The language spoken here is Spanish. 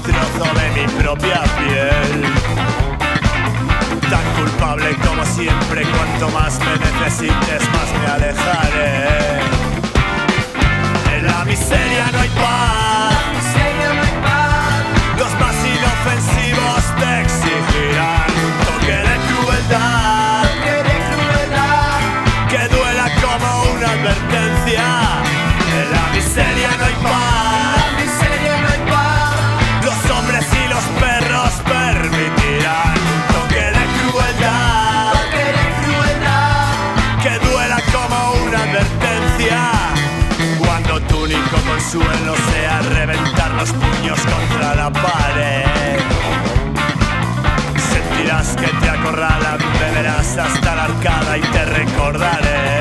trozo de mi propia piel. Tan culpable como siempre, cuanto más me necesites, más me alejaré. En la miseria no hay paz, los más inofensivos te exigirán un toque de crueldad, que duela como una advertencia. En la miseria no hay paz, los hombres y los perros permitirán un toque de crueldad, que duela como una advertencia. Cuando tu único consuelo sea reventar los puños contra la pared, sentirás que te acorralan, beberás hasta la arcada y te recordaré.